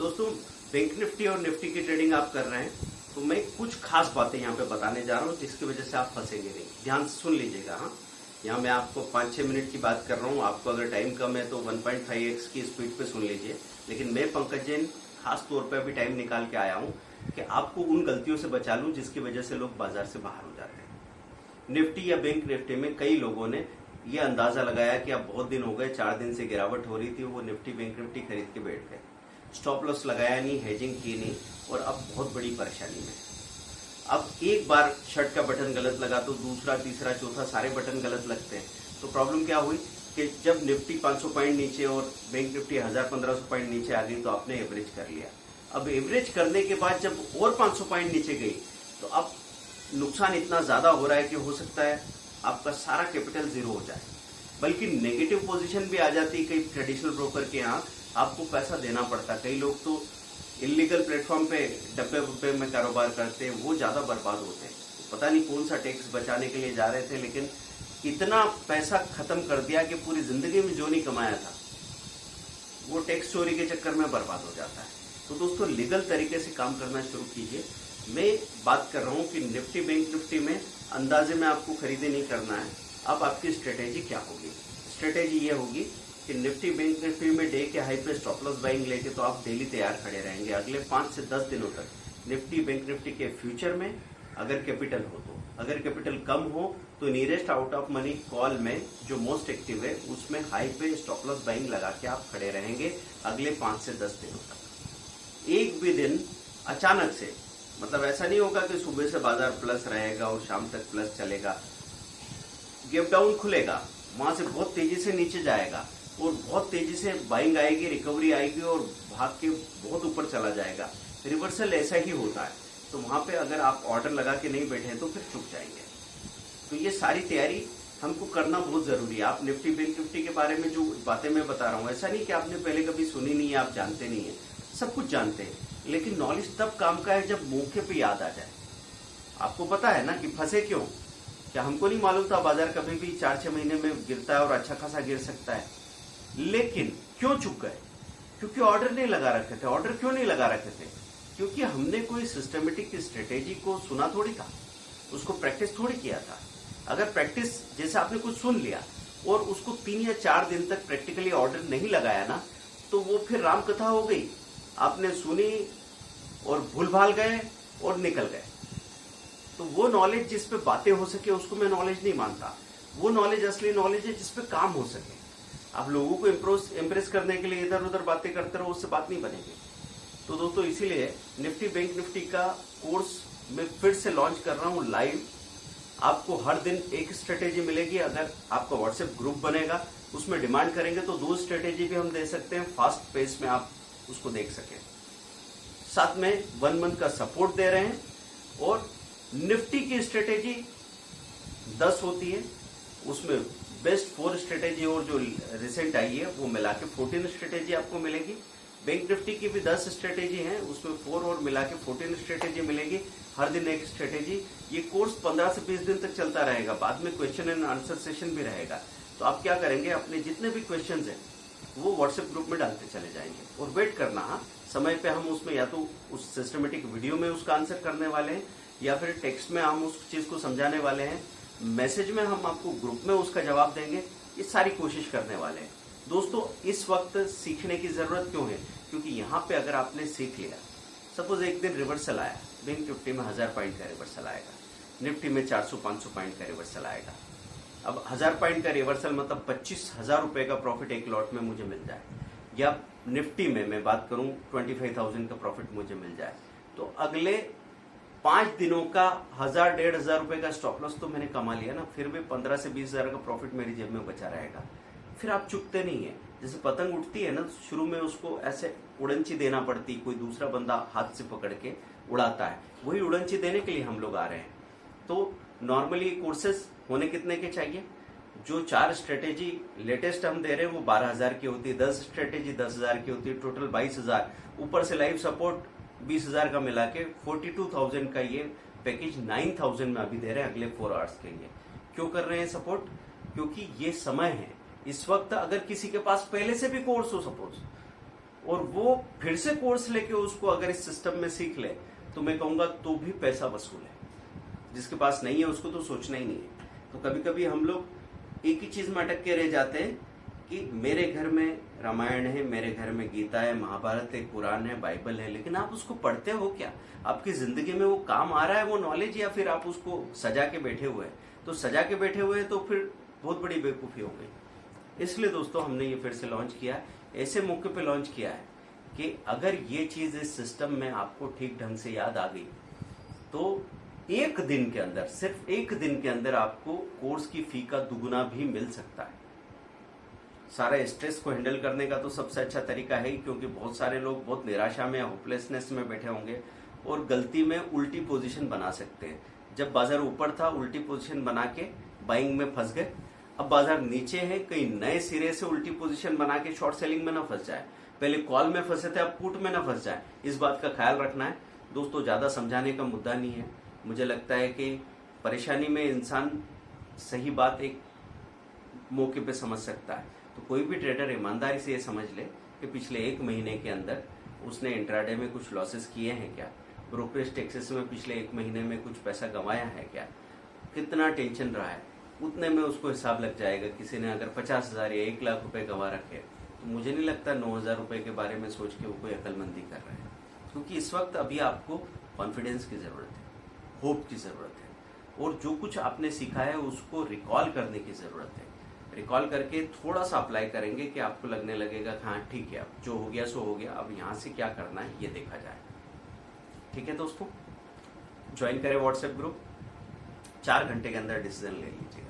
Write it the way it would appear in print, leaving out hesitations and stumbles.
दोस्तों, bank Nifty और Nifty की ट्रेडिंग आप कर रहे हैं तो मैं कुछ खास बातें यहाँ पे बताने जा रहा हूँ जिसकी वजह से आप फंसेंगे नहीं। ध्यान से सुन लीजिएगा। हाँ, यहाँ मैं आपको 5-6 मिनट की बात कर रहा हूँ। आपको अगर टाइम कम है तो 1.5x की स्पीड पे सुन लीजिए। लेकिन मैं पंकज जैन खास तौर पे अभी टाइम निकाल के आया हूँ कि आपको उन गलतियों से बचा लूँ जिसकी वजह से लोग बाजार से बाहर हो जाते हैं। निफ्टी या बैंक निफ्टी में कई लोगों ने ये अंदाजा लगाया कि अब बहुत दिन हो गए, 4 दिन से गिरावट हो रही थी, वो निफ्टी बैंक निफ्टी खरीद के बैठ गए। स्टॉप लॉस लगाया नहीं, हेजिंग की नहीं और अब बहुत बड़ी परेशानी में। अब एक बार शर्ट का बटन गलत लगा तो दूसरा, तीसरा, चौथा सारे बटन गलत लगते हैं। तो प्रॉब्लम क्या हुई कि जब निफ्टी 500 पॉइंट नीचे और बैंक निफ्टी 1000-1500 पॉइंट नीचे आ गई तो आपने एवरेज कर लिया। अब एवरेज करने के बाद जब और 500 पॉइंट नीचे गई तो अब नुकसान इतना ज्यादा हो रहा है कि हो सकता है आपका सारा कैपिटल जीरो हो जाए, बल्कि नेगेटिव पोजीशन भी आ जाती है। कई ट्रेडिशनल ब्रोकर के यहाँ आपको पैसा देना पड़ता है। कई लोग तो इलीगल प्लेटफॉर्म पे डब्बे में कारोबार करते हैं, वो ज्यादा बर्बाद होते हैं। पता नहीं कौन सा टैक्स बचाने के लिए जा रहे थे, लेकिन इतना पैसा खत्म कर दिया कि पूरी जिंदगी में जो नहीं कमाया था वो टैक्स चोरी के चक्कर में बर्बाद हो जाता है। तो दोस्तों, लीगल तरीके से काम करना शुरू कीजिए। मैं बात कर रहा हूँ कि निफ्टी बैंक निफ्टी में अंदाजे में आपको खरीदी नहीं करना है। अब आपकी स्ट्रेटेजी क्या होगी? स्ट्रेटेजी ये होगी कि निफ्टी बैंक निफ्टी में डे के हाई पे स्टॉप लॉस बाइंग लेके तो आप डेली तैयार खड़े रहेंगे अगले 5 से 10 दिनों तक। निफ्टी बैंक निफ्टी के फ्यूचर में अगर कैपिटल हो तो, अगर कैपिटल कम हो तो nearest out of money call में जो मोस्ट एक्टिव है उसमें हाई पे स्टॉप लॉस बाइंग लगा के आप खड़े रहेंगे अगले 5 से 10 दिनों तक। एक भी दिन अचानक से, मतलब ऐसा नहीं होगा कि सुबह से बाजार प्लस रहेगा और शाम तक प्लस चलेगा। गैप डाउन खुलेगा, वहां से बहुत तेजी से नीचे जाएगा और बहुत तेजी से बाइंग आएगी, रिकवरी आएगी और भाग के बहुत ऊपर चला जाएगा। रिवर्सल ऐसा ही होता है। तो वहां पे अगर आप ऑर्डर लगा के नहीं बैठे तो फिर चुक जाएंगे। तो ये सारी तैयारी हमको करना बहुत जरूरी है। आप निफ्टी बैंक निफ्टी के बारे में जो बातें मैं बता रहा हूँ, ऐसा नहीं कि आपने पहले कभी सुनी नहीं है, आप जानते नहीं है, सब कुछ जानते हैं। लेकिन नॉलेज तब काम का है जब मौके पे याद आ जाए। आपको पता है ना कि फंसे क्यों? क्या हमको नहीं मालूम था बाजार कभी भी 4-6 महीने में गिरता है और अच्छा खासा गिर सकता है? लेकिन क्यों चुक गए? क्योंकि ऑर्डर नहीं लगा रखे थे। ऑर्डर क्यों नहीं लगा रखे थे? क्योंकि हमने कोई सिस्टमेटिक स्ट्रेटेजी को सुना थोड़ी था, उसको प्रैक्टिस थोड़ी किया था। अगर प्रैक्टिस जैसे आपने कुछ सुन लिया और उसको 3 या 4 दिन तक प्रैक्टिकली ऑर्डर नहीं लगाया ना, तो वो फिर राम कथा हो गई। आपने सुनी और भूल भाल गए और निकल गए। तो वो नॉलेज जिस पे बातें हो सके उसको मैं नॉलेज नहीं मानता। वो नॉलेज असली नॉलेज है जिस पे काम हो सके। आप लोगों को इम्प्रेस करने के लिए इधर उधर बातें करते रहो, उससे बात नहीं बनेगी। तो दोस्तों, इसीलिए निफ्टी बैंक निफ्टी का कोर्स मैं फिर से लॉन्च कर रहा हूँ लाइव। आपको हर दिन एक स्ट्रेटेजी मिलेगी। अगर आपका व्हाट्सएप ग्रुप बनेगा, उसमें डिमांड करेंगे तो 2 स्ट्रेटेजी भी हम दे सकते हैं, फास्ट पेस में आप उसको देख सके। साथ में 1 मंथ का सपोर्ट दे रहे हैं और निफ्टी की स्ट्रेटेजी 10 होती है, उसमें बेस्ट 4 स्ट्रेटेजी और जो रिसेंट आई है वो मिला के 14 स्ट्रेटेजी आपको मिलेगी। बैंक निफ्टी की भी 10 स्ट्रेटेजी हैं, उसमें 4 और मिला के 14 स्ट्रेटेजी मिलेगी। हर दिन एक स्ट्रेटेजी। ये कोर्स 15 से 20 दिन तक चलता रहेगा। बाद में क्वेश्चन एंड आंसर सेशन भी रहेगा। तो आप क्या करेंगे, अपने जितने भी क्वेश्चन हैं वो व्हाट्सएप ग्रुप में डालते चले जाएंगे और वेट करना। हाँ, समय पे हम उसमें या तो उस सिस्टमेटिक वीडियो में उसका आंसर करने वाले हैं या फिर टेक्स्ट में हम उस चीज को समझाने वाले हैं, मैसेज में हम आपको ग्रुप में उसका जवाब देंगे। ये सारी कोशिश करने वाले हैं। दोस्तों, इस वक्त सीखने की जरूरत क्यों है? क्योंकि यहाँ पे अगर आपने सीख लिया, सपोज एक दिन रिवर्सल आया, बैंक निफ्टी में 1000 पॉइंट का रिवर्सल आएगा, निफ्टी में 400-500 पॉइंट का रिवर्सल आएगा। अब 1000 पॉइंट का रिवर्सल मतलब 25,000 रुपए का प्रॉफिट एक लॉट में मुझे मिल जाए, या निफ्टी में मैं बात करूं 25,000 का प्रॉफिट मुझे मिल जाए, तो अगले 5 दिनों का 1000-1500 रुपए का स्टॉप लॉस तो मैंने कमा लिया ना। फिर भी 15 से 20,000 का प्रॉफिट मेरी जेब में बचा रहेगा। फिर आप चुकते नहीं है। जैसे पतंग उठती है ना, शुरू में उसको ऐसे उड़नची देना पड़ती, कोई दूसरा बंदा हाथ से पकड़ के उड़ाता है, वही उड़नची देने के लिए हम लोग आ रहे हैं। तो नॉर्मली कोर्सेस होने कितने के चाहिए? जो 4 स्ट्रेटेजी लेटेस्ट हम दे रहे हैं वो 12,000 की होती है, 10 स्ट्रेटेजी 10,000 की होती है, टोटल 22,000। ऊपर से लाइव सपोर्ट 20,000 का मिला के 42,000 का ये पैकेज 9,000 में अभी दे रहे हैं अगले 4 आवर्स के लिए। क्यों कर रहे हैं सपोर्ट? क्योंकि ये समय है। इस वक्त अगर किसी के पास पहले से भी कोर्स हो, सपोज और वो फिर से कोर्स लेके उसको अगर इस सिस्टम में सीख ले तो मैं कहूंगा तो भी पैसा वसूल है। जिसके पास नहीं है उसको तो सोचना ही नहीं है। तो कभी कभी हम लोग एक ही चीज में अटक के रह जाते हैं कि मेरे घर में रामायण है, मेरे घर में गीता है, महाभारत है, कुरान है, बाइबल है, लेकिन आप उसको पढ़ते हो क्या? आपकी जिंदगी में वो काम आ रहा है वो नॉलेज, या फिर आप उसको सजा के बैठे हुए हैं? तो सजा के बैठे हुए हैं तो फिर बहुत बड़ी बेवकूफी हो गई। इसलिए दोस्तों हमने ये फिर से लॉन्च किया है, ऐसे मौके पे लॉन्च किया है कि अगर ये चीज इस सिस्टम में आपको ठीक ढंग से याद आ गई तो एक दिन के अंदर, सिर्फ एक दिन के अंदर आपको कोर्स की फी का दुगुना भी मिल सकता है। सारा स्ट्रेस को हैंडल करने का तो सबसे अच्छा तरीका है ही, क्योंकि बहुत सारे लोग बहुत निराशा में, होपलेसनेस में बैठे होंगे और गलती में उल्टी पोजीशन बना सकते हैं। जब बाजार ऊपर था उल्टी पोजीशन बना के बाइंग में फंस गए, अब बाजार नीचे है, कहीं नए सिरे से उल्टी पोजीशन बना के शॉर्ट सेलिंग में ना फंस जाए। पहले कॉल में फंसे थे, अब पुट में ना फंस जाए। इस बात का ख्याल रखना है दोस्तों। ज्यादा समझाने का मुद्दा नहीं है। मुझे लगता है कि परेशानी में इंसान सही बात एक मौके पे समझ सकता है। तो कोई भी ट्रेडर ईमानदारी से ये समझ ले कि पिछले एक महीने के अंदर उसने इंट्राडे में कुछ लॉसेस किए हैं क्या, ब्रोकरेज टैक्सेस में पिछले एक महीने में कुछ पैसा गंवाया है क्या, कितना टेंशन रहा है, उतने में उसको हिसाब लग जाएगा। किसी ने अगर 50,000 या 1 लाख रुपए गंवा रखे तो मुझे नहीं लगता 9,000 रुपए के बारे में सोच के वो कोई अकलमंदी कर रहे हैं। क्योंकि इस वक्त अभी आपको कॉन्फिडेंस की जरूरत है, होप की जरूरत है, और जो कुछ आपने सीखा है उसको रिकॉल करने की जरूरत है। रिकॉल करके थोड़ा सा अप्लाई करेंगे कि आपको लगने लगेगा कि हाँ ठीक है, अब जो हो गया सो हो गया, अब यहाँ से क्या करना है ये देखा जाए। ठीक है दोस्तों, ज्वाइन करें व्हाट्सएप ग्रुप, 4 घंटे के अंदर डिसीजन ले लीजिए।